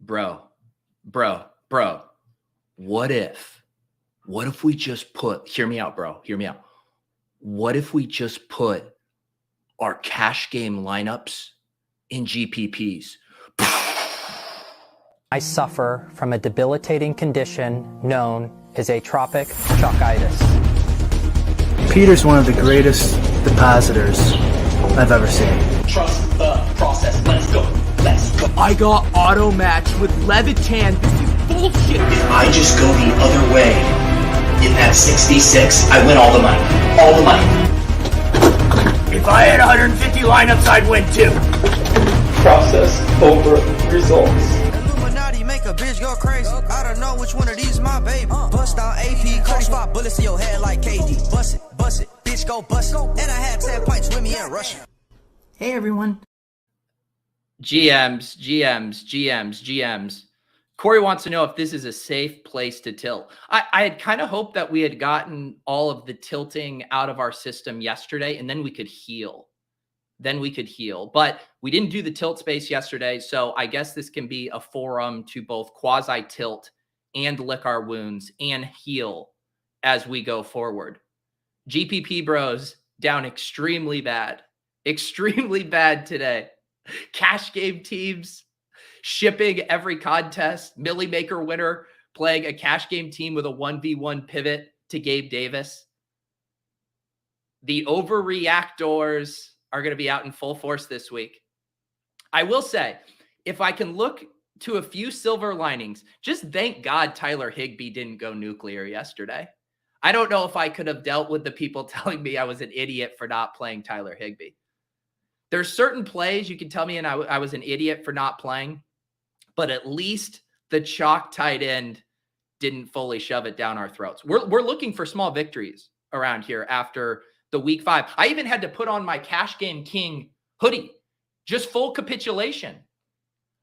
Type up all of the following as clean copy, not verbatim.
bro, what if we just hear me out, bro. Hear me out. What if we just put our cash game lineups in GPPs? I suffer from a debilitating condition known as atrophic chalkitis. Peter's one of the greatest depositors I've ever seen. Trust the process. Let's go. I got auto matched with Levitan. This is bullshit. If I just go the other way in that 66, I win all the money. All the money. If I had 150 lineups, I'd win too. Process over results. Illuminati make a bitch go crazy. I don't know which one of these my baby. Bust down AP, crash 5 bullets in your head like KD. Bust it, bitch go bust it. And I had 10 pints with me in Russia. Hey everyone. GMs. Corey wants to know if this is a safe place to tilt. I had kind of hoped that we had gotten all of the tilting out of our system yesterday, and then we could heal. But we didn't do the tilt space yesterday, so I guess this can be a forum to both quasi-tilt and lick our wounds and heal as we go forward. GPP bros down extremely bad today. Cash game teams shipping every contest. Millie Maker winner playing a cash game team with a 1v1 pivot to Gabe Davis. The overreactors are going to be out in full force this week. I will say, if I can look to a few silver linings, just thank God Tyler Higbee didn't go nuclear yesterday. I don't know if I could have dealt with the people telling me I was an idiot for not playing Tyler Higbee. There's certain plays you can tell me and I was an idiot for not playing, but at least the chalk tight end didn't fully shove it down our throats. We're looking for small victories around here after the week 5. I even had to put on my Cash Game King hoodie, just full capitulation.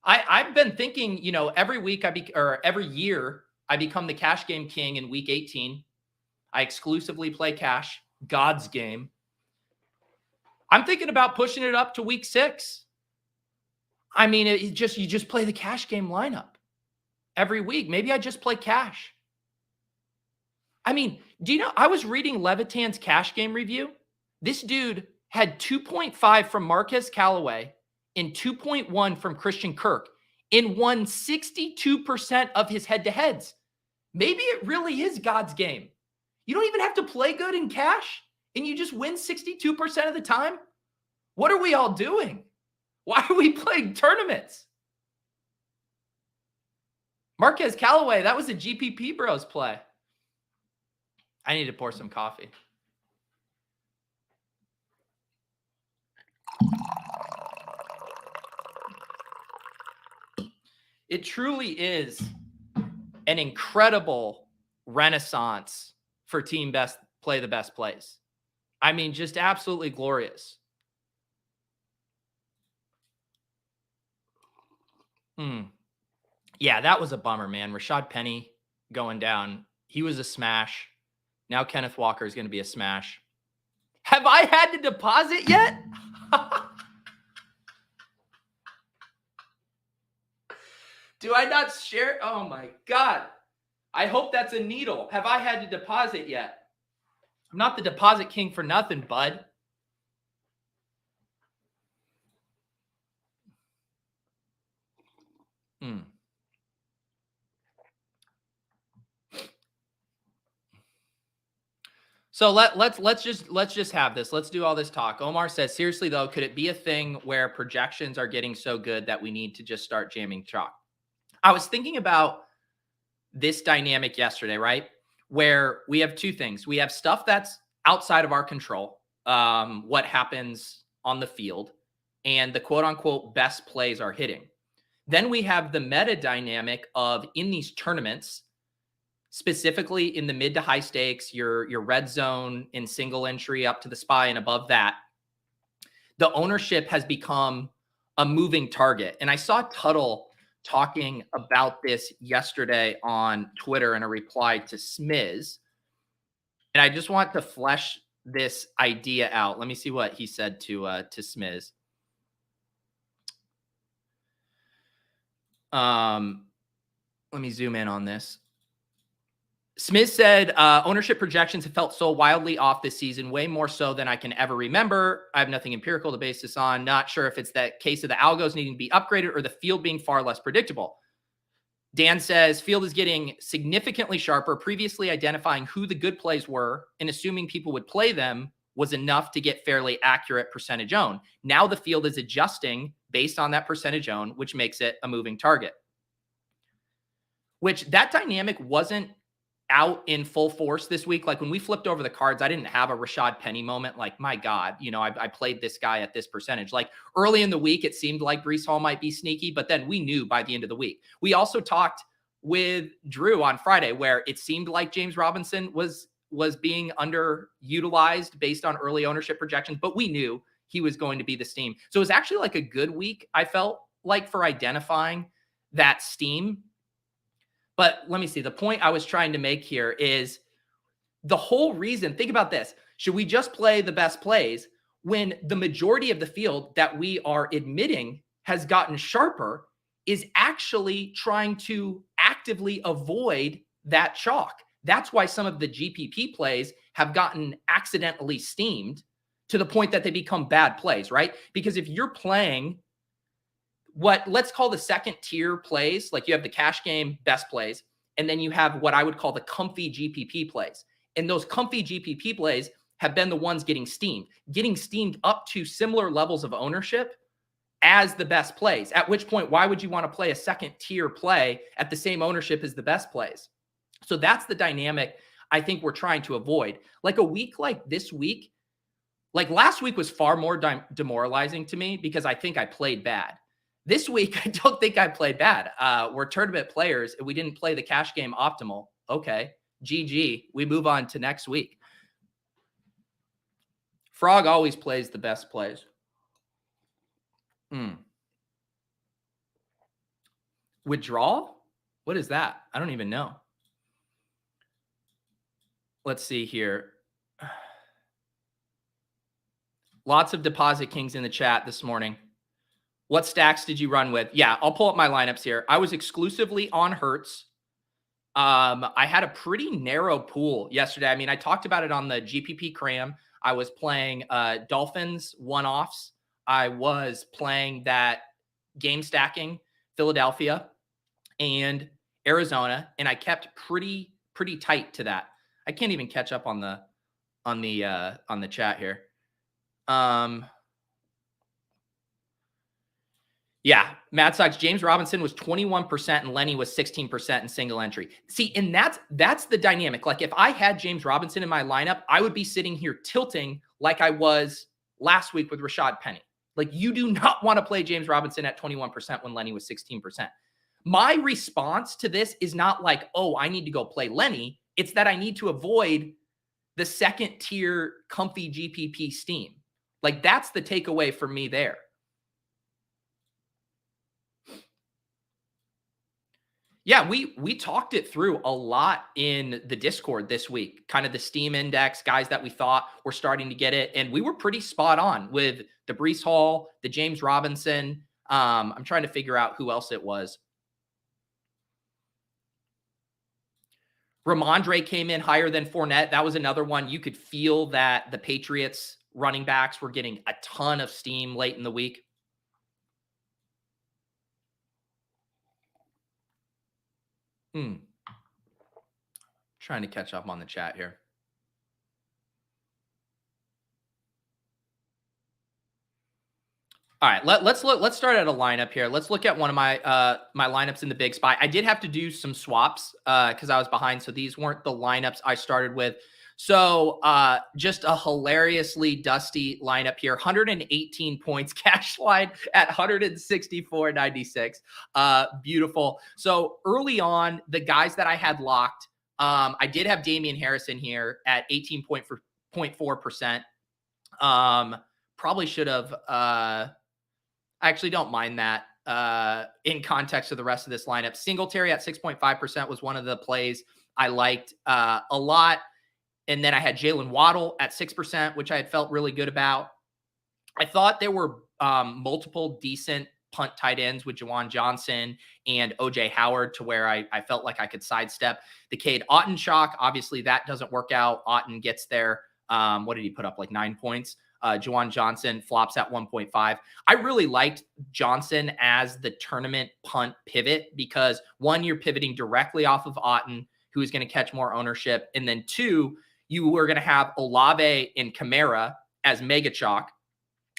I've been thinking, every week every year I become the Cash Game King in week 18. I exclusively play cash, God's game. I'm thinking about pushing it up to week 6. I mean, you just play the cash game lineup every week. Maybe I just play cash. I mean, do you know, I was reading Levitan's cash game review. This dude had 2.5 from Marquez Callaway and 2.1 from Christian Kirk and won 62% of his head-to-heads. Maybe it really is God's game. You don't even have to play good in cash, and you just win 62% of the time? What are we all doing? Why are we playing tournaments? Marquez Callaway, that was a GPP Bros play. I need to pour some coffee. It truly is an incredible renaissance for team best play the best plays. I mean, just absolutely glorious. Yeah, that was a bummer, man. Rashad Penny going down. He was a smash. Now Kenneth Walker is going to be a smash. Have I had to deposit yet? Do I not share? Oh my God. I hope that's a needle. Have I had to deposit yet? I'm not the deposit king for nothing, bud. So let's just have this. Let's do all this talk. Omar says, seriously though, could it be a thing where projections are getting so good that we need to just start jamming chalk? I was thinking about this dynamic yesterday, right? Where we have two things. We have stuff that's outside of our control, what happens on the field, and the quote unquote best plays are hitting. Then we have the meta dynamic of in these tournaments, specifically in the mid to high stakes, your red zone in single entry up to the SPY and above that, the ownership has become a moving target. And I saw Tuttle talking about this yesterday on Twitter in a reply to Smiz. And I just want to flesh this idea out. Let me see what he said to Smiz. Let me zoom in on this. Smith said, ownership projections have felt so wildly off this season, way more so than I can ever remember. I have nothing empirical to base this on. Not sure if it's that case of the algos needing to be upgraded or the field being far less predictable. Dan says, field is getting significantly sharper. Previously identifying who the good plays were and assuming people would play them was enough to get fairly accurate percentage owned. Now the field is adjusting based on that percentage owned, which makes it a moving target. Which that dynamic wasn't out in full force this week. Like when we flipped over the cards, I didn't have a Rashad Penny moment. Like, my God, I played this guy at this percentage. Like early in the week, it seemed like Breece Hall might be sneaky, but then we knew by the end of the week. We also talked with Drew on Friday where it seemed like James Robinson was being underutilized based on early ownership projections, but we knew he was going to be the steam. So it was actually like a good week, I felt like, for identifying that steam. But let me see. The point I was trying to make here is the whole reason. Think about this. Should we just play the best plays when the majority of the field that we are admitting has gotten sharper is actually trying to actively avoid that chalk? That's why some of the GPP plays have gotten accidentally steamed to the point that they become bad plays, right? Because if you're playing what let's call the second tier plays, like you have the cash game best plays, and then you have what I would call the comfy GPP plays. And those comfy GPP plays have been the ones getting steamed up to similar levels of ownership as the best plays. At which point, why would you want to play a second tier play at the same ownership as the best plays? So that's the dynamic I think we're trying to avoid. Like a week like this week, like last week was far more demoralizing to me because I think I played bad. This week, I don't think I played bad. We're tournament players, and we didn't play the cash game optimal. Okay, GG. We move on to next week. Frog always plays the best plays. Withdrawal? What is that? I don't even know. Let's see here. Lots of deposit kings in the chat this morning. What stacks did you run with? Yeah, I'll pull up my lineups here. I was exclusively on Hurts. I had a pretty narrow pool yesterday. I mean, I talked about it on the GPP cram. I was playing Dolphins one-offs. I was playing that game stacking Philadelphia and Arizona, and I kept pretty tight to that. I can't even catch up on the chat here. Yeah, Mad Sox, James Robinson was 21% and Lenny was 16% in single entry. See, and that's the dynamic. Like if I had James Robinson in my lineup, I would be sitting here tilting like I was last week with Rashad Penny. Like you do not want to play James Robinson at 21% when Lenny was 16%. My response to this is not like, oh, I need to go play Lenny. It's that I need to avoid the second tier comfy GPP steam. Like that's the takeaway for me there. Yeah, we talked it through a lot in the Discord this week, kind of the Steam index, guys that we thought were starting to get it. And we were pretty spot on with the Breece Hall, the James Robinson. I'm trying to figure out who else it was. Ramondre came in higher than Fournette. That was another one. You could feel that the Patriots running backs were getting a ton of steam late in the week. Trying to catch up on the chat here. All right, let's start at a lineup here. Let's look at one of my my lineups in the big spot. I did have to do some swaps because I was behind, so these weren't the lineups I started with. So just a hilariously dusty lineup here. 118 points, cash line at 164.96. Beautiful. So early on, the guys that I had locked, I did have Damian Harrison here at 18.4%. Probably should have. I actually don't mind that in context of the rest of this lineup. Singletary at 6.5% was one of the plays I liked a lot. And then I had Jalen Waddle at 6%, which I had felt really good about. I thought there were multiple decent punt tight ends with Juwan Johnson and OJ Howard to where I felt like I could sidestep the Cade Otton chalk. Obviously, that doesn't work out. Otton gets there. What did he put up? Like 9 points. Juwan Johnson flops at 1.5. I really liked Johnson as the tournament punt pivot because, one, you're pivoting directly off of Otton, who is going to catch more ownership. And then 2, you were going to have Olave and Kamara as mega chalk.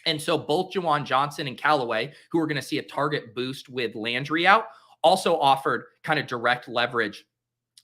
And so both Juwan Johnson and Callaway, who are going to see a target boost with Landry out, also offered kind of direct leverage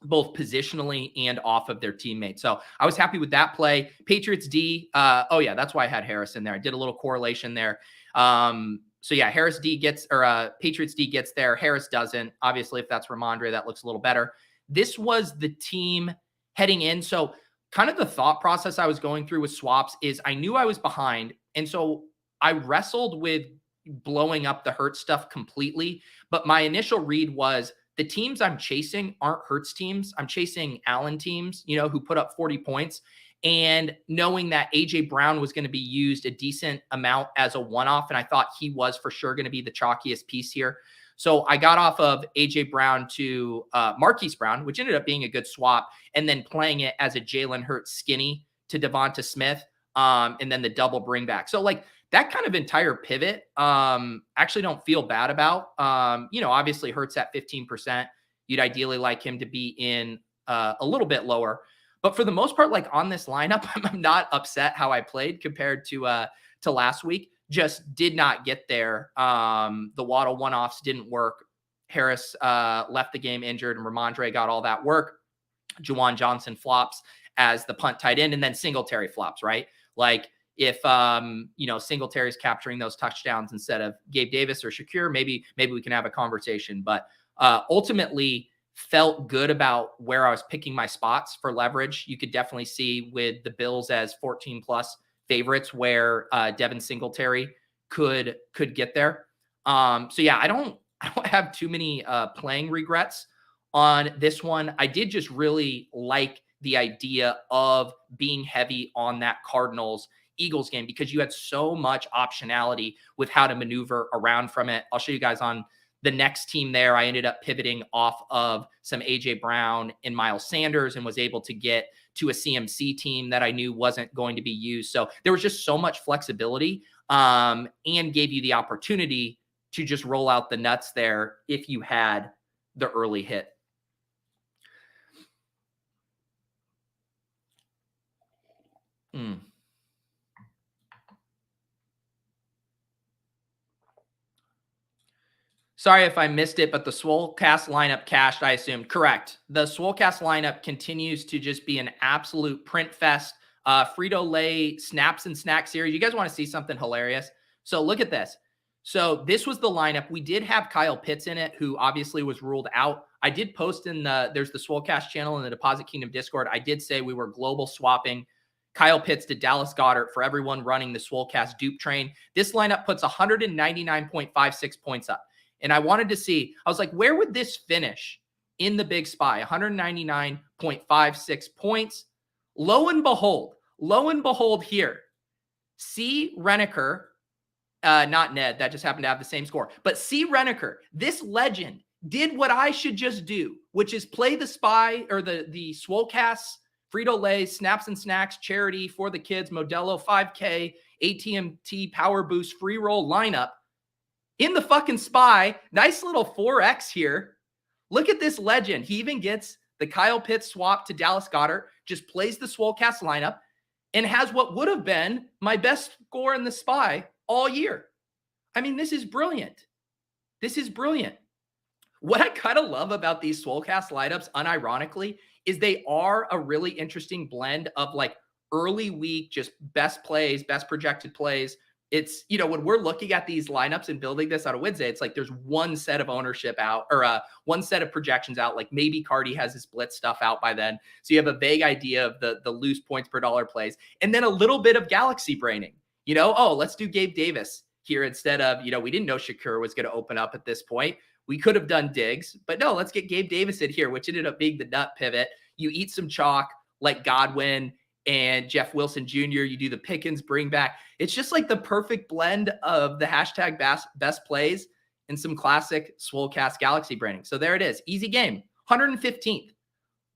both positionally and off of their teammates. So I was happy with that play. Patriots D. Oh yeah, that's why I had Harris in there. I did a little correlation there. So yeah, Harris D gets, or Patriots D gets there. Harris doesn't. Obviously, if that's Ramondre, that looks a little better. This was the team heading in. So kind of the thought process I was going through with swaps is I knew I was behind. And so I wrestled with blowing up the Hurts stuff completely. But my initial read was, the teams I'm chasing aren't Hurts teams. I'm chasing Allen teams, who put up 40 points. And knowing that A.J. Brown was going to be used a decent amount as a one-off, and I thought he was for sure going to be the chalkiest piece here. So I got off of A.J. Brown to Marquise Brown, which ended up being a good swap, and then playing it as a Jalen Hurts skinny to Devonta Smith, and then the double bring back. So that kind of entire pivot, actually don't feel bad about. Obviously Hurts at 15%. You'd ideally like him to be in a little bit lower. But for the most part, on this lineup, I'm not upset how I played compared to last week. Just did not get there. The Waddle one-offs didn't work. Harris left the game injured, and Ramondre got all that work. Juwan Johnson flops as the punt tight end, and then Singletary flops, right? If Singletary's capturing those touchdowns instead of Gabe Davis or Shakir, maybe we can have a conversation. But ultimately felt good about where I was picking my spots for leverage. You could definitely see with the Bills as 14 plus favorites where Devin Singletary could get there. So yeah, I don't have too many playing regrets on this one. I did just really like the idea of being heavy on that Cardinals Eagles game because you had so much optionality with how to maneuver around from it. I'll show you guys on the next team there. I ended up pivoting off of some AJ Brown and Miles Sanders and was able to get to a CMC team that I knew wasn't going to be used. So there was just so much flexibility and gave you the opportunity to just roll out the nuts there if you had the early hit. Sorry if I missed it, but the Swole Cast lineup cashed, I assumed. Correct. The Swole Cast lineup continues to just be an absolute print fest. Frito-Lay snaps and snack series. You guys want to see something hilarious? So look at this. So this was the lineup. We did have Kyle Pitts in it, who obviously was ruled out. I did post there's the Swole Cast channel in the Deposit Kingdom Discord. I did say we were global swapping Kyle Pitts to Dallas Goedert for everyone running the Swole Cast dupe train. This lineup puts 199.56 points up. And I wanted to see, I was like, where would this finish in the big spy? 199.56 points. Lo and behold here, C. Reneker, not Ned, that just happened to have the same score, but C. Reneker, this legend, did what I should just do, which is play the spy or the Swolecast, Frito-Lay, Snaps and Snacks, Charity, For the Kids, Modelo 5K, AT&T Power Boost free roll lineup in the fucking spy. Nice little 4X here. Look at this legend. He even gets the Kyle Pitts swap to Dallas Goedert, just plays the Swolecast lineup, and has what would have been my best score in the spy all year. I mean, this is brilliant. This is brilliant. What I kind of love about these Swolecast lineups, unironically, is they are a really interesting blend of early week, just best plays, best projected plays. It's, when we're looking at these lineups and building this on a Wednesday, it's like there's one set of ownership out or one set of projections out. Like maybe Cardi has his blitz stuff out by then. So you have a vague idea of the loose points per dollar plays. And then a little bit of galaxy braining, let's do Gabe Davis here instead of, we didn't know Shakur was going to open up at this point. We could have done Diggs, but no, let's get Gabe Davis in here, which ended up being the nut pivot. You eat some chalk like Godwin and Jeff Wilson Jr. You do the Pickens bring back. It's just like the perfect blend of the hashtag best plays and some classic Swole Cast Galaxy branding. So there it is. Easy game. 115th.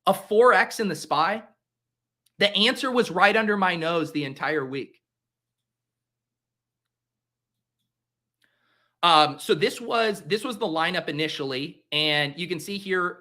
A 4x in the SPY. The answer was right under my nose the entire week. So this was the lineup initially, and you can see here,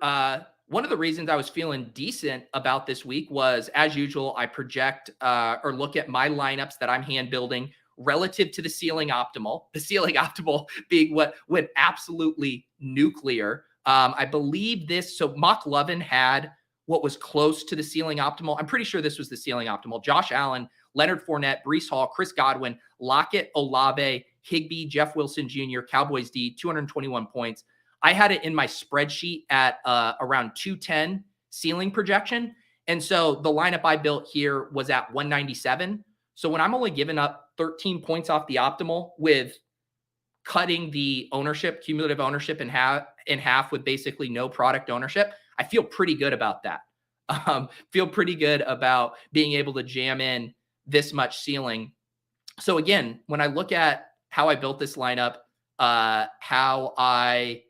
one of the reasons I was feeling decent about this week was, as usual, I project or look at my lineups that I'm hand building relative to the ceiling optimal. The ceiling optimal being what went absolutely nuclear. I believe this. So McLovin had what was close to the ceiling optimal. I'm pretty sure this was the ceiling optimal. Josh Allen, Leonard Fournette, Breece Hall, Chris Godwin, Lockett, Olave, Higbee, Jeff Wilson Jr., Cowboys D, 221 points. I had it in my spreadsheet at around 210 ceiling projection. And so the lineup I built here was at 197. So when I'm only giving up 13 points off the optimal with cutting the ownership, cumulative ownership in half with basically no product ownership, I feel pretty good about that. Feel pretty good about being able to jam in this much ceiling. So again, when I look at how I built this lineup, how I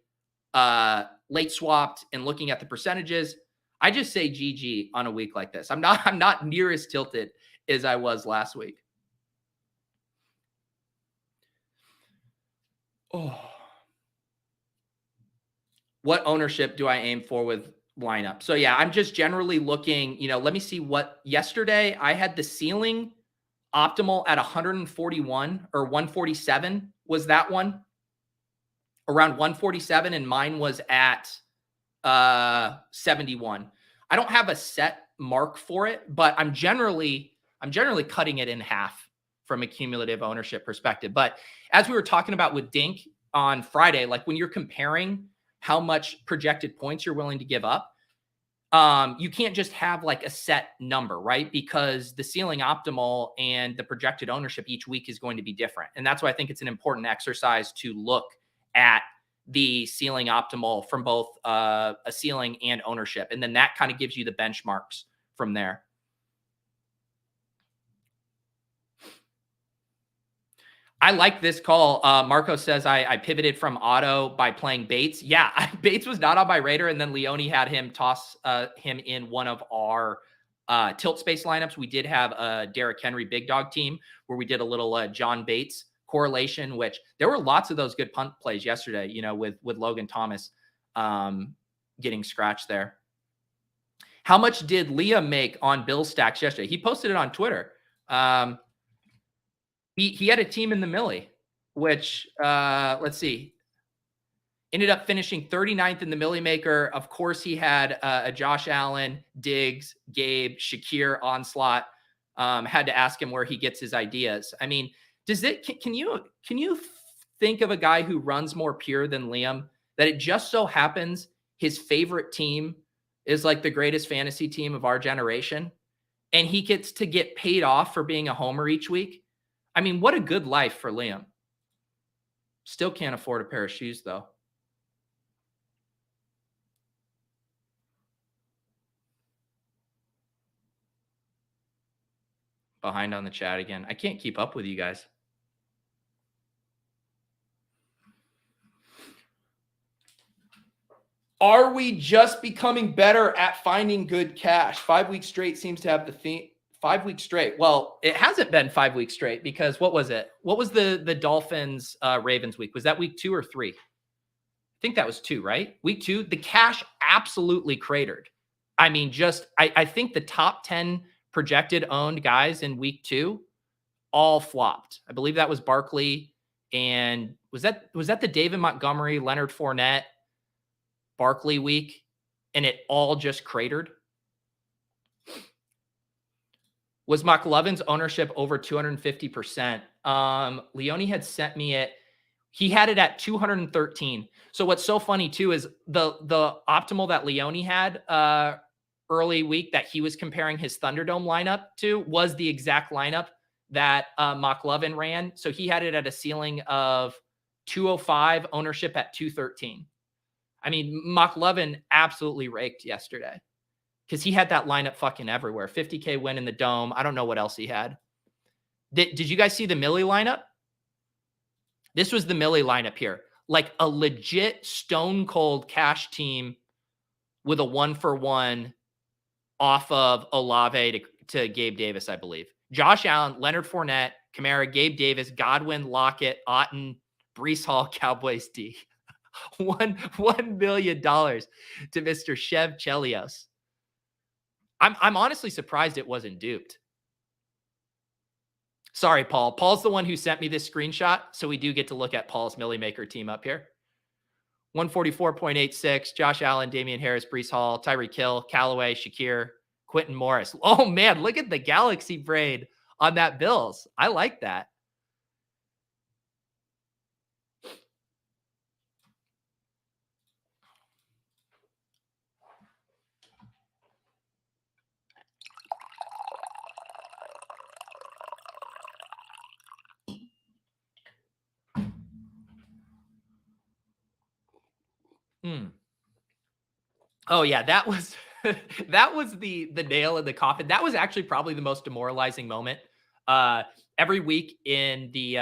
late swapped and looking at the percentages, I just say GG on a week like this. I'm not near as tilted as I was last week. Oh. What ownership do I aim for with lineup? So yeah, I'm just generally looking, let me see what yesterday I had the ceiling optimal at 141 or 147 was that one, around 147, and mine was at 71. I don't have a set mark for it, but I'm generally cutting it in half from a cumulative ownership perspective. But as we were talking about with Dink on Friday, like when you're comparing how much projected points you're willing to give up, you can't just have like a set number, right? Because the ceiling optimal and the projected ownership each week is going to be different. And that's why I think it's an important exercise to look at the ceiling optimal from both a ceiling and ownership. And then that kind of gives you the benchmarks from there. I like this call. Marco says I pivoted from auto by playing Bates. Yeah, Bates was not on my radar, and then Leone had him toss him in one of our tilt space lineups. We did have a Derrick Henry big dog team where we did a little John Bates correlation, which there were lots of those good punt plays yesterday, with Logan Thomas getting scratched there. How much did Liam make on Bill stacks yesterday? He posted it on Twitter. He had a team in the Millie, which, let's see, ended up finishing 39th in the Millie Maker. Of course, he had a Josh Allen, Diggs, Gabe, Shakir, Onslaught. Had to ask him where he gets his ideas. I mean, can you think of a guy who runs more pure than Liam, that it just so happens his favorite team is like the greatest fantasy team of our generation, and he gets to get paid off for being a homer each week? I mean, what a good life for Liam. Still can't afford a pair of shoes, though. Behind on the chat again. I can't keep up with you guys. Are we just becoming better at finding good cash? 5 weeks straight seems to have the theme. 5 weeks straight. Well, it hasn't been 5 weeks straight, because what was it? What was the Dolphins Ravens week? Was that week 2 or 3? I think that was 2, right? Week 2, the cash absolutely cratered. I mean, I think the top 10 projected owned guys in week 2 all flopped. I believe that was Barkley, and was that the David Montgomery, Leonard Fournette, Barkley week, and it all just cratered? Was McLovin's ownership over 250%? Leone had sent me it. He had it at 213. So what's so funny too is the optimal that Leone had early week that he was comparing his Thunderdome lineup to was the exact lineup that McLovin ran. So he had it at a ceiling of 205, ownership at 213. I mean, McLovin absolutely raked yesterday, because he had that lineup fucking everywhere. 50K win in the dome. I don't know what else he had. Did you guys see the Millie lineup? This was the Millie lineup here. like a legit stone cold cash team with a 1-for-1 off of Olave to Gabe Davis, I believe. Josh Allen, Leonard Fournette, Kamara, Gabe Davis, Godwin, Lockett, Otten, Brees Hall, Cowboys D. $1 million to Mr. Chev Chelios. I'm honestly surprised it wasn't duped. Sorry, Paul. Paul's the one who sent me this screenshot, so we do get to look at Paul's Millie Maker team up here. 144.86, Josh Allen, Damian Harris, Brees Hall, Tyreek Hill, Callaway, Shakir, Quentin Morris. Oh, man, look at the galaxy braid on that Bills. I like that. Oh yeah, that was that was the nail in the coffin. That was actually probably the most demoralizing moment every week in the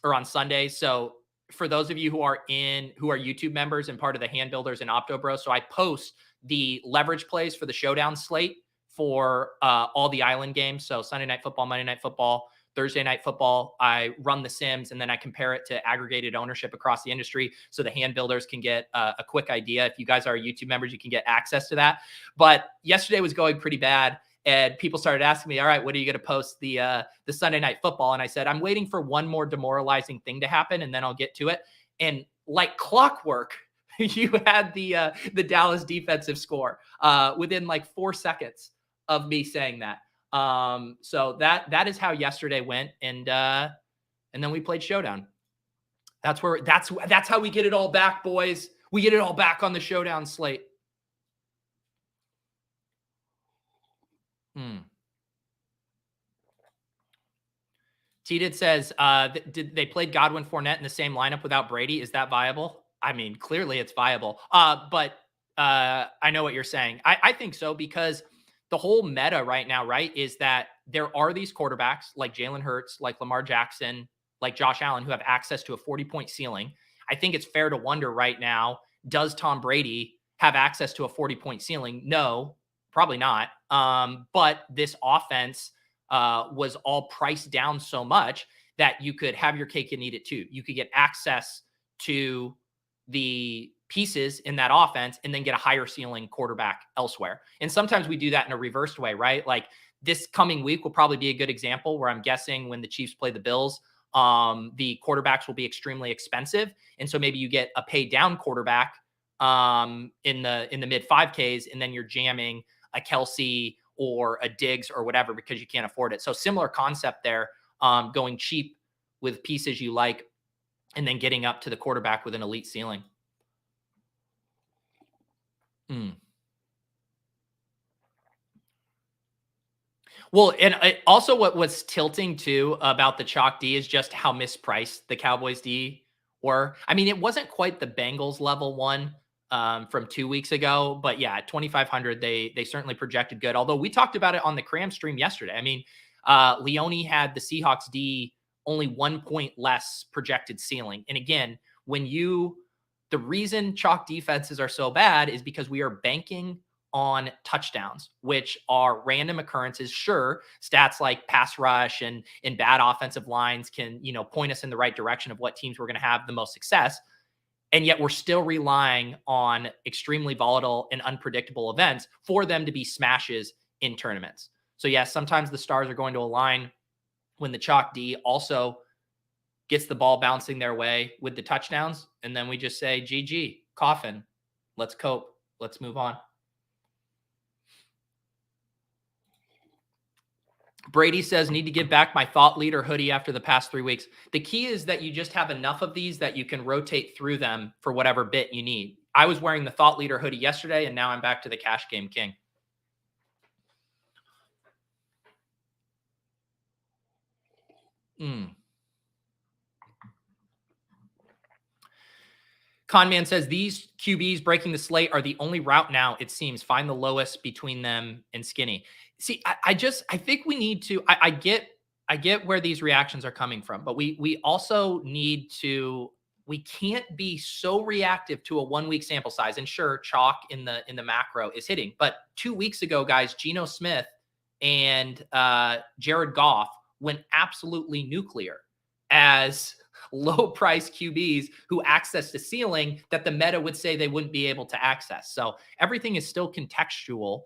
or on Sunday. So for those of you who are YouTube members and part of the Hand Builders and Opto Bros, so I post the leverage plays for the Showdown slate for all the island games. So Sunday Night Football, Monday Night Football, Thursday Night Football. I run the Sims and then I compare it to aggregated ownership across the industry so the Hand Builders can get a quick idea. If you guys are YouTube members, you can get access to that. But yesterday was going pretty bad. And people started asking me, all right, what are you going to post the Sunday Night Football? And I said, I'm waiting for one more demoralizing thing to happen, and then I'll get to it. And like clockwork, you had the Dallas defensive score within like 4 seconds of me saying that. So that is how yesterday went. And then we played Showdown. That's how we get it all back, boys. We get it all back on the Showdown slate. T-Did says, did they played Godwin Fournette in the same lineup without Brady? Is that viable? I mean, clearly it's viable. But I know what you're saying. I think so, because the whole meta right now, right, is that there are these quarterbacks like Jalen Hurts, like Lamar Jackson, like Josh Allen, who have access to a 40-point ceiling. I think it's fair to wonder right now, does Tom Brady have access to a 40-point ceiling? No, probably not. But this offense was all priced down so much that you could have your cake and eat it too. You could get access to the pieces in that offense and then get a higher ceiling quarterback elsewhere. And sometimes we do that in a reversed way, right? Like this coming week will probably be a good example where I'm guessing when the Chiefs play the Bills, the quarterbacks will be extremely expensive. And so maybe you get a pay down quarterback in the mid 5Ks, and then you're jamming a Kelsey or a Diggs or whatever because you can't afford it. So similar concept there, going cheap with pieces you like and then getting up to the quarterback with an elite ceiling. Well, and also what was tilting too about the chalk D is just how mispriced the Cowboys D were. I mean, it wasn't quite the Bengals level one from 2 weeks ago, but yeah, at 2,500, they certainly projected good. Although we talked about it on the Cram stream yesterday. I mean, Leone had the Seahawks D only 1 point less projected ceiling. And again, the reason chalk defenses are so bad is because we are banking on touchdowns, which are random occurrences. Sure, stats like pass rush and bad offensive lines can, point us in the right direction of what teams we're going to have the most success. And yet we're still relying on extremely volatile and unpredictable events for them to be smashes in tournaments. So yes, sometimes the stars are going to align when the chalk D also gets the ball bouncing their way with the touchdowns. And then we just say, GG, coffin, let's cope. Let's move on. Brady says, need to give back my thought leader hoodie after the past 3 weeks. The key is that you just have enough of these that you can rotate through them for whatever bit you need. I was wearing the thought leader hoodie yesterday, and now I'm back to the cash game king. Conman says, these QBs breaking the slate are the only route now, it seems. Find the lowest between them and Skinny. See, I think we need to, I get where these reactions are coming from, but we also need to We can't be so reactive to a 1 week sample size. And sure, chalk in the macro is hitting. But 2 weeks ago, guys, Geno Smith and Jared Goff went absolutely nuclear as low price QBs who access the ceiling that the meta would say they wouldn't be able to access. So everything is still contextual.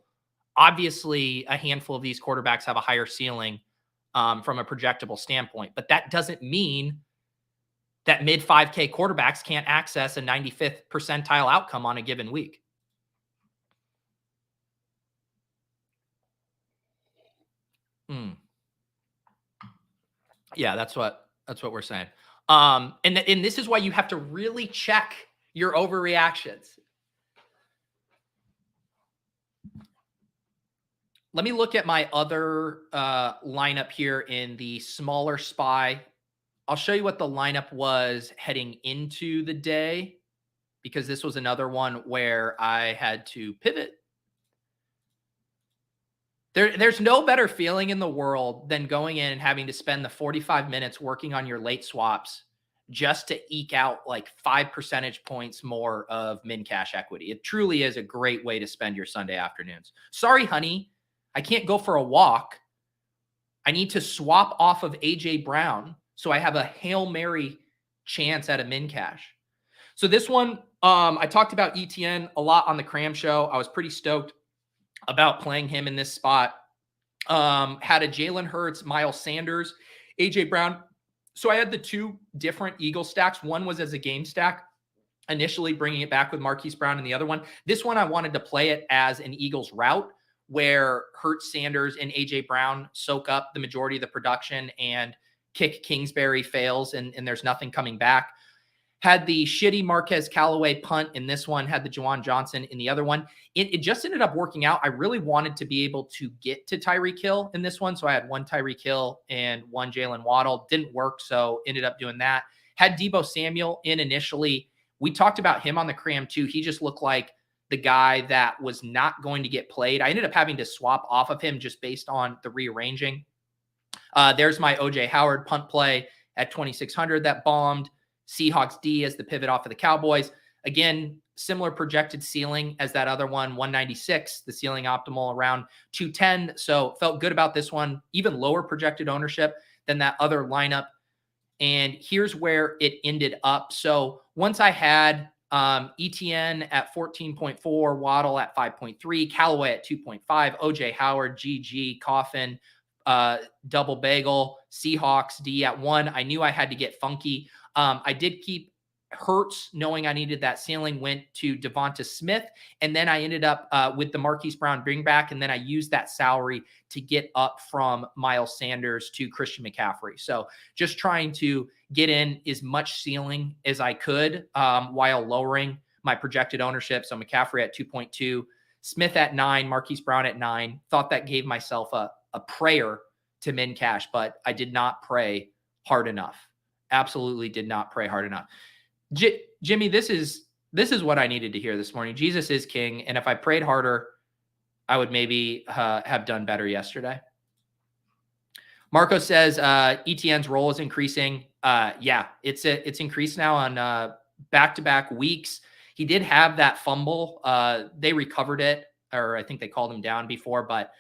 Obviously, a handful of these quarterbacks have a higher ceiling from a projectable standpoint, but that doesn't mean that mid 5K quarterbacks can't access a 95th percentile outcome on a given week. Yeah, that's what we're saying. And this is why you have to really check your overreactions. Let me look at my other lineup here in the smaller SPY. I'll show you what the lineup was heading into the day, because this was another one where I had to pivot. There's no better feeling in the world than going in and having to spend the 45 minutes working on your late swaps just to eke out like 5 percentage points more of min cash equity. It truly is a great way to spend your Sunday afternoons. Sorry, honey, I can't go for a walk. I need to swap off of AJ Brown so I have a Hail Mary chance at a min cash. So this one, I talked about ETN a lot on the Cram Show. I was pretty stoked about playing him in this spot. Had a Jalen Hurts, Miles Sanders, AJ Brown. So I had the two different Eagle stacks. One was as a game stack, initially bringing it back with Marquise Brown, and the other one, this one I wanted to play it as an Eagles route where Hurts, Sanders, and AJ Brown soak up the majority of the production and kick Kingsbury fails and there's nothing coming back. Had the shitty Marquez Callaway punt in this one, had the Juwan Johnson in the other one. It just ended up working out. I really wanted to be able to get to Tyreek Hill in this one. So I had one Tyreek Hill and one Jalen Waddle. Didn't work, so ended up doing that. Had Deebo Samuel in initially. We talked about him on the Cram too. He just looked like the guy that was not going to get played. I ended up having to swap off of him just based on the rearranging. There's my OJ Howard punt play at 2,600 that bombed. Seahawks D as the pivot off of the Cowboys. Again, similar projected ceiling as that other one, 196, the ceiling optimal around 210. So felt good about this one, even lower projected ownership than that other lineup. And here's where it ended up. So once I had ETN at 14.4, Waddle at 5.3, Callaway at 2.5, OJ Howard, GG, Coffin, double bagel, Seahawks D at 1. I knew I had to get funky. I did keep Hurts, knowing I needed that ceiling, went to Devonta Smith, and then I ended up with the Marquise Brown bring back, and then I used that salary to get up from Miles Sanders to Christian McCaffrey. So just trying to get in as much ceiling as I could while lowering my projected ownership. So McCaffrey at 2.2, Smith at 9, Marquise Brown at 9. Thought that gave myself a prayer to min cash, but I did not pray hard enough. Absolutely did not pray hard enough. Jimmy, this is what I needed to hear this morning. Jesus is king. And if I prayed harder, I would maybe have done better yesterday. Marco says ETN's role is increasing. Yeah, it's increased now on back-to-back weeks. He did have that fumble. They recovered it, or I think they called him down before, but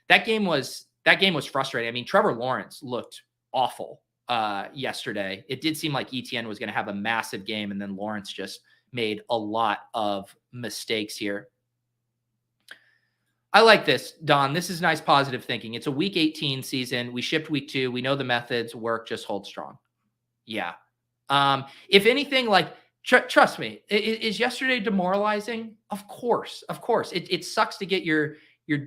that game was frustrating. I mean, Trevor Lawrence looked awful yesterday. It did seem like ETN was going to have a massive game, and then Lawrence just made a lot of mistakes here. I like this, Don. This is nice positive thinking. It's a week 18 season. We shipped week 2. We know the methods work. Just hold strong. Yeah. If anything, like, trust me, is yesterday demoralizing? Of course. It sucks to get your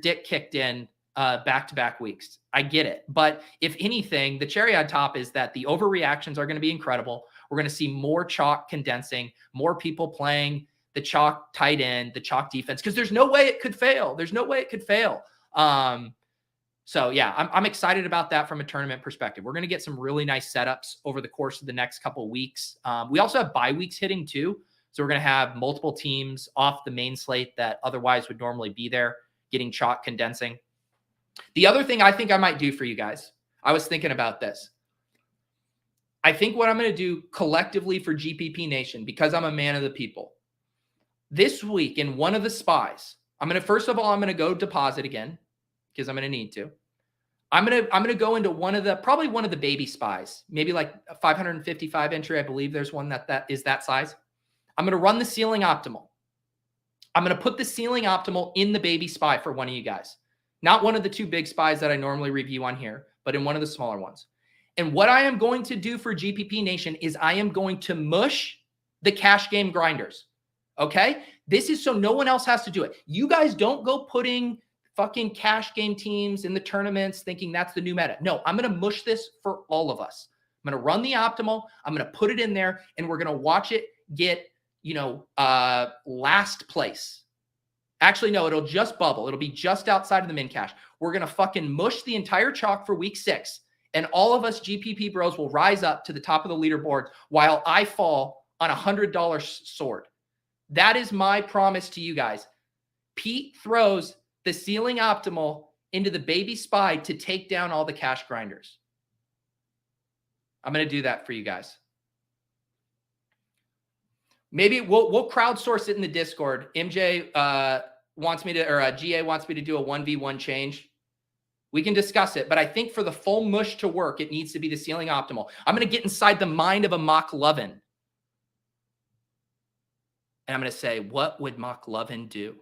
dick kicked in back-to-back weeks. I get it. But if anything, the cherry on top is that the overreactions are going to be incredible. We're going to see more chalk condensing, more people playing the chalk tight end, the chalk defense, because there's no way it could fail. So yeah, I'm excited about that from a tournament perspective. We're going to get some really nice setups over the course of the next couple of weeks. We also have bye weeks hitting too. So we're going to have multiple teams off the main slate that otherwise would normally be there, getting chalk condensing. The other thing I think I might do for you guys, I was thinking about this. I think what I'm going to do collectively for GPP Nation, because I'm a man of the people, this week in one of the spies, I'm going to go deposit again because I'm going to need to. I'm going to go into probably one of the baby spies, maybe like a 555 entry. I believe there's one that is that size. I'm going to run the ceiling optimal. I'm going to put the ceiling optimal in the baby spy for one of you guys. Not one of the 2 big spies that I normally review on here, but in one of the smaller ones. And what I am going to do for GPP Nation is I am going to mush the cash game grinders. Okay? This is so no one else has to do it. You guys don't go putting fucking cash game teams in the tournaments thinking that's the new meta. No, I'm going to mush this for all of us. I'm going to run the optimal. I'm going to put it in there and we're going to watch it get, last place. Actually, no, it'll just bubble. It'll be just outside of the min cash. We're going to fucking mush the entire chalk for week 6. And all of us GPP bros will rise up to the top of the leaderboard while I fall on $100 sword. That is my promise to you guys. Pete throws the ceiling optimal into the baby spy to take down all the cash grinders. I'm going to do that for you guys. Maybe we'll crowdsource it in the Discord. MJ wants me to, or GA wants me to do a 1v1 change. We can discuss it, but I think for the full mush to work, it needs to be the ceiling optimal. I'm going to get inside the mind of a McLovin. And I'm going to say, what would McLovin do?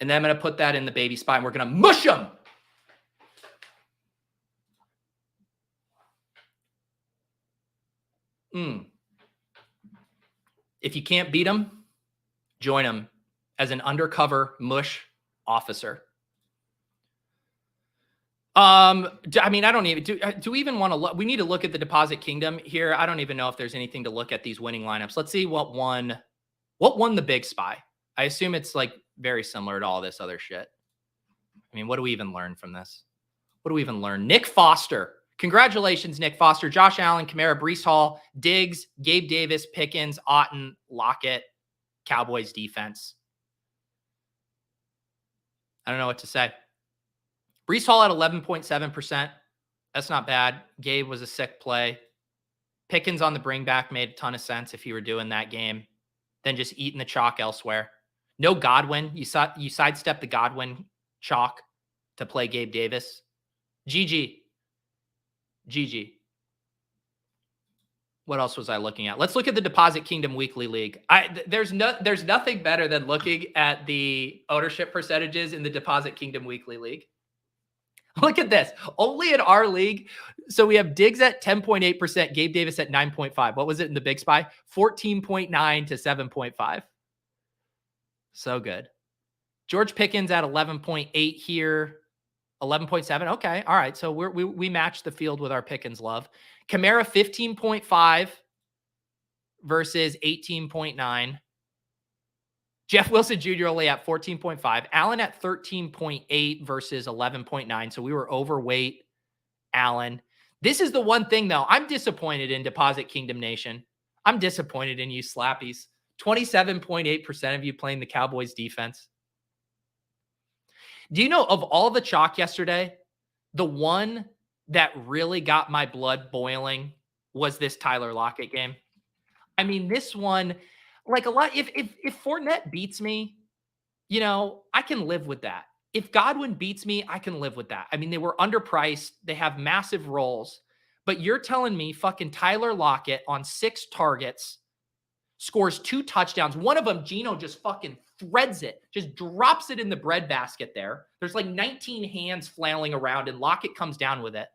And then I'm going to put that in the baby spy and we're going to mush them. If you can't beat them, join them as an undercover mush officer. I mean, I don't even do we even want to look? We need to look at the deposit kingdom here. I don't even know if there's anything to look at these winning lineups. Let's see what won the big spy. I assume it's like very similar to all this other shit. I mean, what do we even learn from this? What do we even learn? Nick Foster. Congratulations, Nick Foster. Josh Allen, Kamara, Breece Hall, Diggs, Gabe Davis, Pickens, Otten, Lockett, Cowboys defense. I don't know what to say. Breece Hall at 11.7%. That's not bad. Gabe was a sick play. Pickens on the bring back made a ton of sense if you were doing that game. Then just eating the chalk elsewhere. No Godwin. You sidestepped the Godwin chalk to play Gabe Davis. GG. What else was I looking at? Let's look at the Deposit Kingdom Weekly League. There's nothing better than looking at the ownership percentages in the Deposit Kingdom Weekly League. Look at this. Only in our league. So we have Diggs at 10.8%, Gabe Davis at 9.5. What was it in the Big Spy? 14.9 to 7.5. So good. George Pickens at 11.8 here. 11.7. Okay. All right. So we match the field with our Pickens love. Kamara 15.5 versus 18.9. Jeff Wilson Jr. only at 14.5. Allen at 13.8 versus 11.9. So we were overweight Allen. This is the one thing, though. I'm disappointed in Deposit Kingdom Nation. I'm disappointed in you slappies. 27.8% of you playing the Cowboys defense. Do you know, of all the chalk yesterday, the one that really got my blood boiling was this Tyler Lockett game? I mean, this one, like a lot, if Fournette beats me, you know, I can live with that. If Godwin beats me, I can live with that. I mean, they were underpriced. They have massive roles. But you're telling me fucking Tyler Lockett on 6 targets scores 2 touchdowns. One of them, Geno just fucking threads it, just drops it in the breadbasket there. There's like 19 hands flailing around and Lockett comes down with it.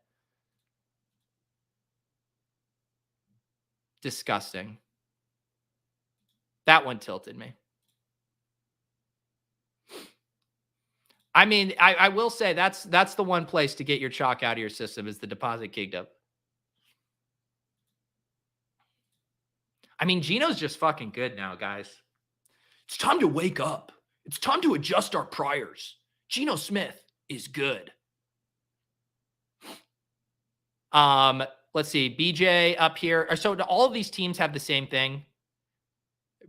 Disgusting. That one tilted me. I mean, I will say that's the one place to get your chalk out of your system is the Deposit Kingdom. I mean, Geno's just fucking good now, guys. It's time to wake up. It's time to adjust our priors. Geno Smith is good. Let's see. BJ up here. So all of these teams have the same thing.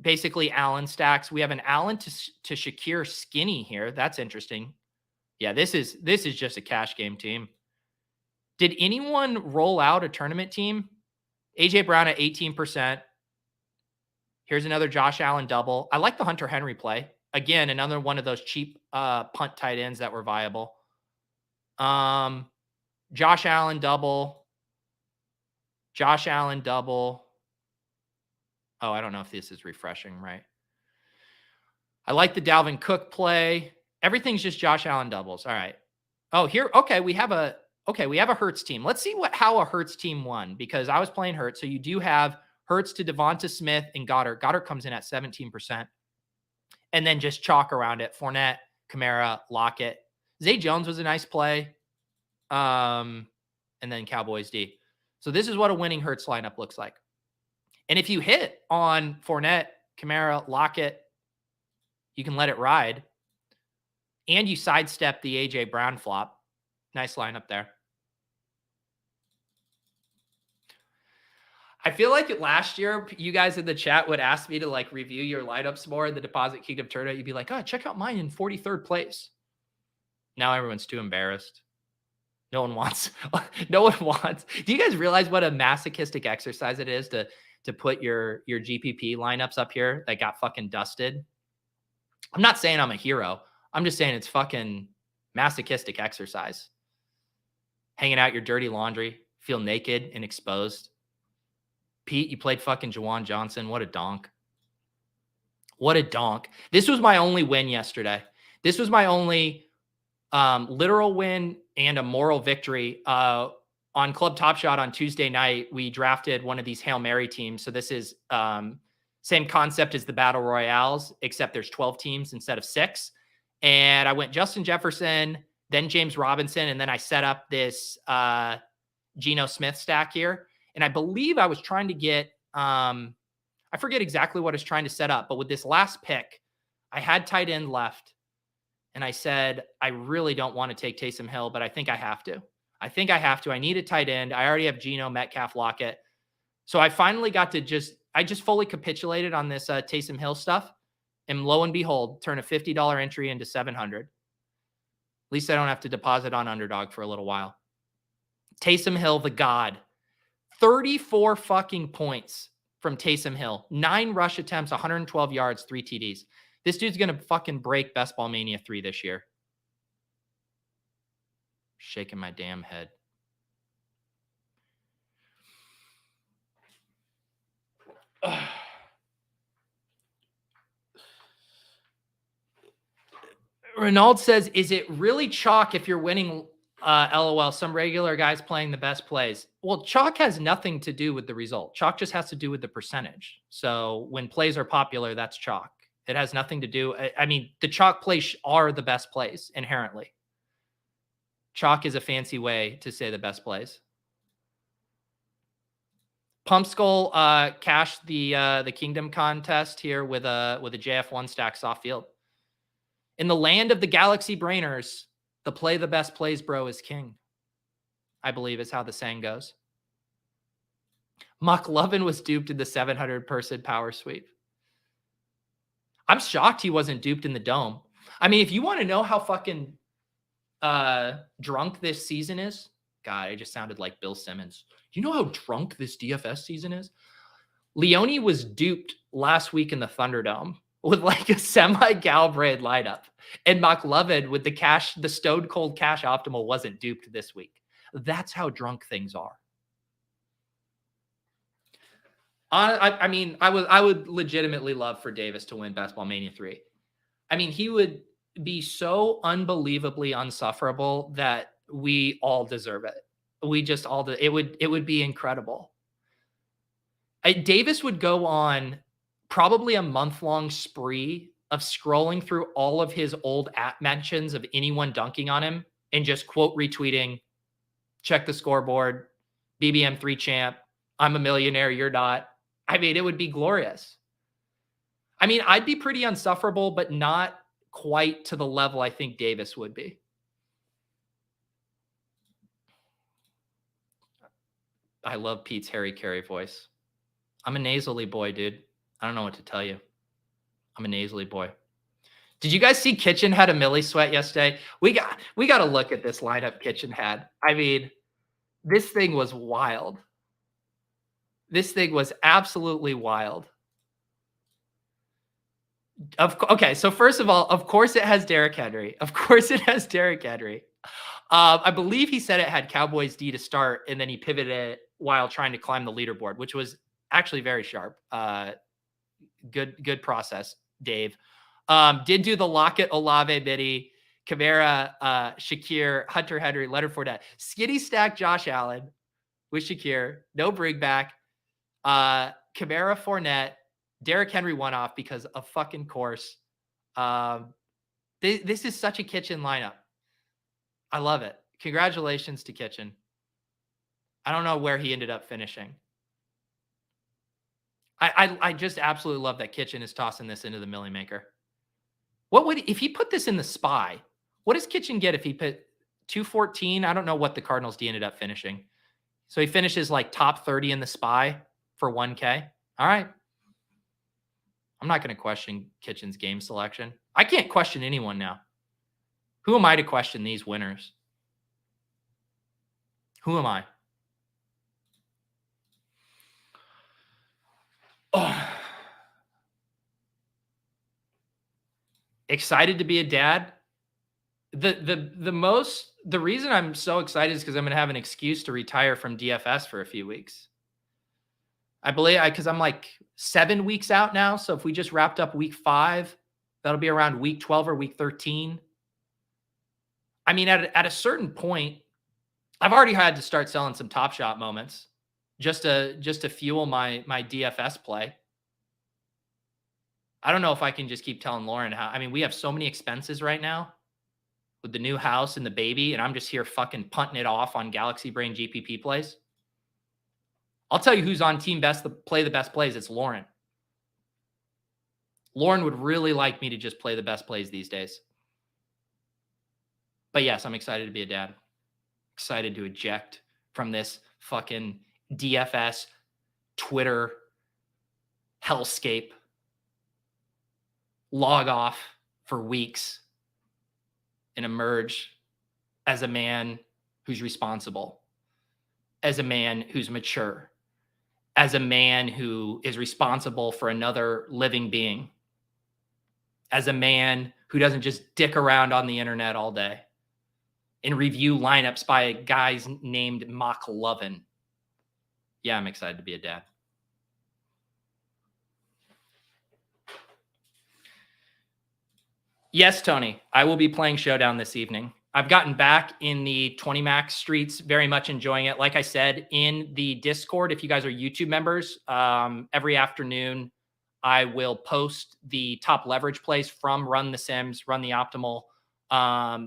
Basically, Allen stacks. We have an Allen to Shakir skinny here. That's interesting. Yeah, this is just a cash game team. Did anyone roll out a tournament team? AJ Brown at 18%. Here's another Josh Allen double. I like the Hunter Henry play. Again, another one of those cheap punt tight ends that were viable. Josh Allen double. Josh Allen double. Oh, I don't know if this is refreshing, right? I like the Dalvin Cook play. Everything's just Josh Allen doubles. All right. Oh, here. Okay, we have a Hurts team. Let's see how a Hurts team won, because I was playing Hurts. So you do have Hurts to Devonta Smith and Goddard. Goddard comes in at 17%. And then just chalk around it. Fournette, Kamara, Lockett. Zay Jones was a nice play. And then Cowboys D. So this is what a winning Hurts lineup looks like. And if you hit on Fournette, Kamara, Lockett, you can let it ride. And you sidestep the A.J. Brown flop. Nice lineup there. I feel like last year, you guys in the chat would ask me to like review your lineups more in the Deposit Kingdom tournament. You'd be like, oh, check out mine in 43rd place. Now everyone's too embarrassed. No one wants. Do you guys realize what a masochistic exercise it is to put your GPP lineups up here that got fucking dusted? I'm not saying I'm a hero. I'm just saying it's fucking masochistic exercise. Hanging out your dirty laundry, feel naked and exposed. Pete, you played fucking Juwan Johnson. What a donk. What a donk. This was my only win yesterday. This was my only literal win and a moral victory. On Club Top Shot on Tuesday night, we drafted one of these Hail Mary teams. So this is same concept as the Battle Royales, except there's 12 teams instead of 6. And I went Justin Jefferson, then James Robinson, and then I set up this Geno Smith stack here. And I believe I was trying to get, I forget exactly what I was trying to set up, but with this last pick, I had tight end left. And I said, I really don't want to take Taysom Hill, but I think I have to. I need a tight end. I already have Geno, Metcalf, Lockett. So I finally got to I just fully capitulated on this Taysom Hill stuff. And lo and behold, turn a $50 entry into $700. At least I don't have to deposit on Underdog for a little while. Taysom Hill, the god. 34 fucking points from Taysom Hill. 9 rush attempts, 112 yards, 3 TDs. This dude's going to fucking break Best Ball Mania 3 this year. Shaking my damn head. Renaud says, is it really chalk if you're winning LOL? Some regular guys playing the best plays. Well, chalk has nothing to do with the result. Chalk just has to do with the percentage. So when plays are popular, that's chalk. It has nothing to do. I mean, the chalk plays are the best plays inherently. Chalk is a fancy way to say the best plays. Pump Skull cashed the Kingdom contest here with a JF1 stack soft field. In the land of the Galaxy Brainers, the play the best plays, bro, is king. I believe is how the saying goes. McLovin was duped in the 700-person power sweep. I'm shocked he wasn't duped in the dome. I mean, if you want to know how fucking drunk this season is, God, it just sounded like Bill Simmons. You know how drunk this DFS season is? Leone was duped last week in the Thunderdome with like a semi-Galbraith lineup. And McLovin with the Stone Cold Cash Optimal wasn't duped this week. That's how drunk things are. I mean, I would legitimately love for Davis to win Best Ball Mania 3. I mean, he would be so unbelievably unsufferable that we all deserve it. We just all it would be incredible. Davis would go on probably a month-long spree of scrolling through all of his old app mentions of anyone dunking on him and just quote retweeting, check the scoreboard, BBM3 champ, I'm a millionaire, you're not. I mean, it would be glorious. I mean, I'd be pretty unsufferable, but not quite to the level I think Davis would be. I love Pete's Harry Carey voice. I'm a nasally boy, dude. I don't know what to tell you. I'm a nasally boy. Did you guys see Kitchen had a milli sweat yesterday? We got to look at this lineup Kitchen had. I mean, This thing was wild. This thing was absolutely wild. Okay, so first of all, of course it has Derrick Henry. Of course it has Derrick Henry. I believe he said it had Cowboys D to start, and then he pivoted it while trying to climb the leaderboard, which was actually very sharp. Good process, Dave. Did do the Lockett Olave biddy, Kamara, Shakir, Hunter Henry, Leonard Fournette, skinny stack Josh Allen with Shakir, no bring back. Kamara, Fournette, Derrick Henry won off because of fucking course. This is such a Kitchen lineup. I love it. Congratulations to Kitchen. I don't know where he ended up finishing. I just absolutely love that Kitchen is tossing this into the Millie Maker. What would, if he put this in the SPY, what does Kitchen get if he put 214? I don't know what the Cardinals D ended up finishing. So he finishes like top 30 in the SPY for 1K. All right. I'm not going to question Kitchen's game selection. I can't question anyone now. Who am I to question these winners? Who am I? Oh. Excited to be a dad. The reason I'm so excited is because I'm going to have an excuse to retire from DFS for a few weeks. I believe because I'm like 7 weeks out now. So if we just wrapped up week 5, that'll be around week 12 or week 13. I mean, at a certain point, I've already had to start selling some Top Shot moments just to fuel my DFS play. I don't know if I can just keep telling Lauren how. I mean, we have so many expenses right now with the new house and the baby, and I'm just here fucking punting it off on Galaxy Brain GPP plays. I'll tell you who's on Team Best to play the best plays. It's Lauren. Lauren would really like me to just play the best plays these days. But yes, I'm excited to be a dad. Excited to eject from this fucking DFS Twitter hellscape. Log off for weeks and emerge as a man who's responsible, as a man who's mature, as a man who is responsible for another living being, as a man who doesn't just dick around on the internet all day and review lineups by guys named Mock Lovin. Yeah, I'm excited to be a dad. Yes, Tony, I will be playing Showdown this evening. I've gotten back in the 20 max streets, very much enjoying it. Like I said, in the Discord, if you guys are YouTube members, every afternoon, I will post the top leverage plays from Run the Sims, Run the Optimal.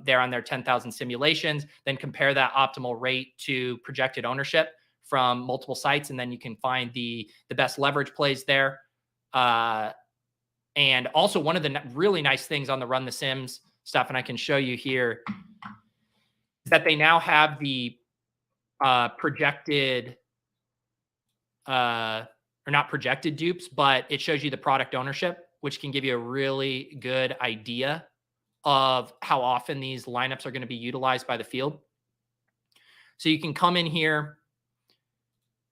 They're on their 10,000 simulations, then compare that optimal rate to projected ownership from multiple sites. And then you can find the best leverage plays there. And also one of the really nice things on the Run the Sims stuff, and I can show you here, is that they now have the projected, or not projected dupes, but it shows you the product ownership, which can give you a really good idea of how often these lineups are going to be utilized by the field. So you can come in here.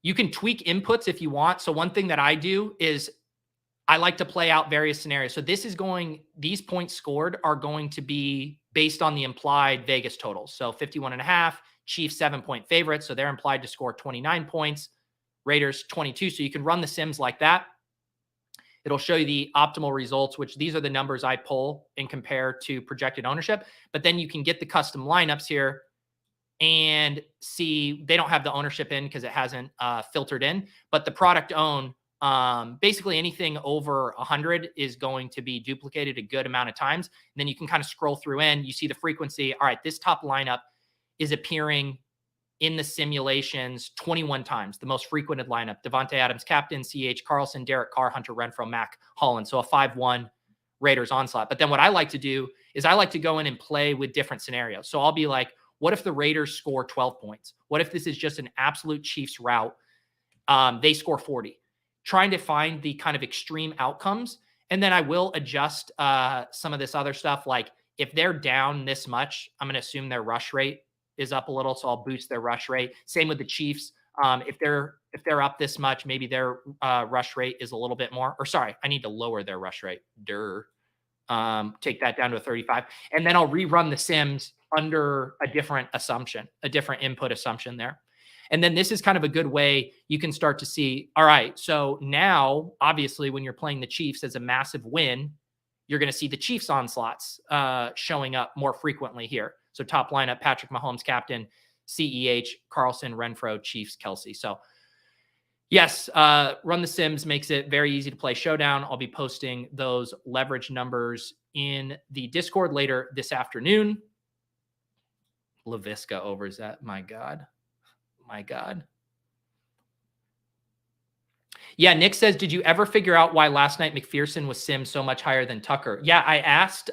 You can tweak inputs if you want. So one thing that I do is I like to play out various scenarios. So this is these points scored are going to be based on the implied Vegas totals. So 51.5, Chiefs 7-point favorites. So they're implied to score 29 points, Raiders 22. So you can run the Sims like that. It'll show you the optimal results, which these are the numbers I pull and compare to projected ownership. But then you can get the custom lineups here and see they don't have the ownership in because it hasn't filtered in, but the product own, basically anything over 100 is going to be duplicated a good amount of times. And then you can kind of scroll through in, you see the frequency. All right, this top lineup is appearing in the simulations 21 times, the most frequented lineup. Devontae Adams, captain, CH, Carlson, Derek Carr, Hunter Renfrow, Mac, Holland. So a 5-1 Raiders onslaught. But then what I like to do is I like to go in and play with different scenarios. So I'll be like, what if the Raiders score 12 points? What if this is just an absolute Chiefs route? They score 40. Trying to find the kind of extreme outcomes. And then I will adjust some of this other stuff. Like if they're down this much, I'm going to assume their rush rate is up a little, so I'll boost their rush rate. Same with the Chiefs. If they're up this much, maybe their rush rate is a little bit more. Or sorry, I need to lower their rush rate. Take that down to a 35, and then I'll rerun the Sims under a different assumption, a different input assumption there. And then this is kind of a good way you can start to see, all right, so now, obviously, when you're playing the Chiefs as a massive win, you're going to see the Chiefs onslaughts showing up more frequently here. So top lineup, Patrick Mahomes, captain, CEH, Carlson, Renfro, Chiefs, Kelsey. So yes, Run the Sims makes it very easy to play Showdown. I'll be posting those leverage numbers in the Discord later this afternoon. LaVisca Overzet. My God. Yeah, Nick says, did you ever figure out why last night McPherson was sim so much higher than Tucker? Yeah, I asked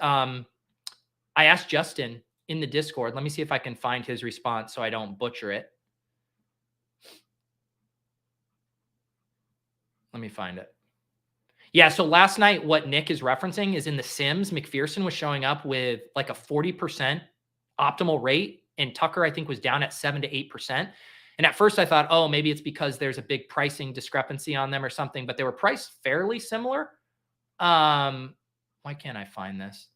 Justin in the Discord. Let me see if I can find his response so I don't butcher it. Let me find it. Yeah, so last night, what Nick is referencing is in the Sims, McPherson was showing up with like a 40% optimal rate, and Tucker, I think, was down at 7 to 8%. And at first I thought, oh, maybe it's because there's a big pricing discrepancy on them or something, but they were priced fairly similar. Why can't I find this?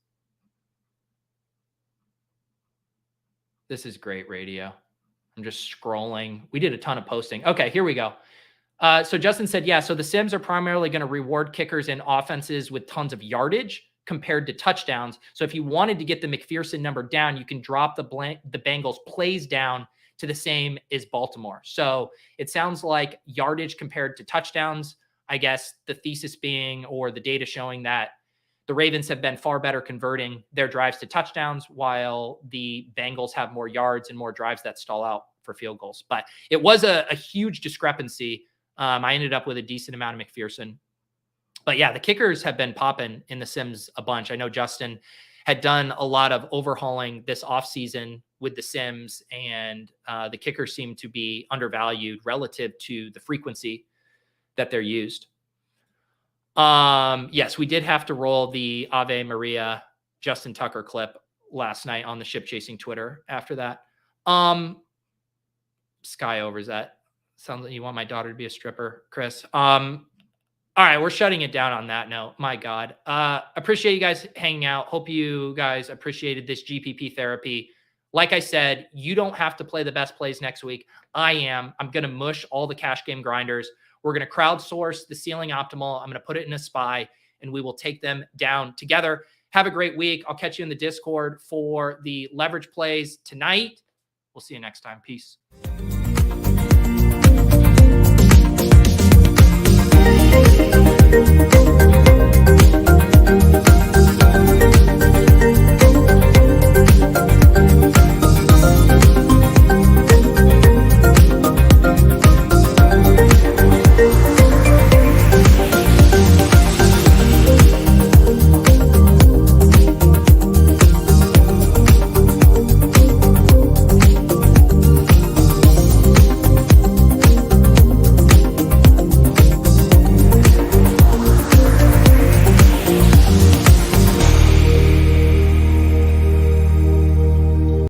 This is great radio. I'm just scrolling. We did a ton of posting. Okay, here we go. So Justin said, yeah, so the Sims are primarily going to reward kickers and offenses with tons of yardage compared to touchdowns. So if you wanted to get the McPherson number down, you can drop the Bengals plays down to the same as Baltimore. So it sounds like yardage compared to touchdowns, I guess the thesis being, or the data showing, that the Ravens have been far better converting their drives to touchdowns, while the Bengals have more yards and more drives that stall out for field goals. But it was a huge discrepancy. I ended up with a decent amount of McPherson. But yeah, the kickers have been popping in the Sims a bunch. I know Justin had done a lot of overhauling this offseason with the Sims, and the kickers seem to be undervalued relative to the frequency that they're used. Yes, we did have to roll the Ave Maria Justin Tucker clip last night on the Ship Chasing Twitter after that. Sky Overzet. Sounds like you want my daughter to be a stripper, Chris. All right, we're shutting it down on that note. My God. Appreciate you guys hanging out. Hope you guys appreciated this GPP therapy. Like I said, you don't have to play the best plays next week. I am. I'm going to mush all the cash game grinders. We're going to crowdsource the ceiling optimal. I'm going to put it in a spy, and we will take them down together. Have a great week. I'll catch you in the Discord for the leverage plays tonight. We'll see you next time. Peace.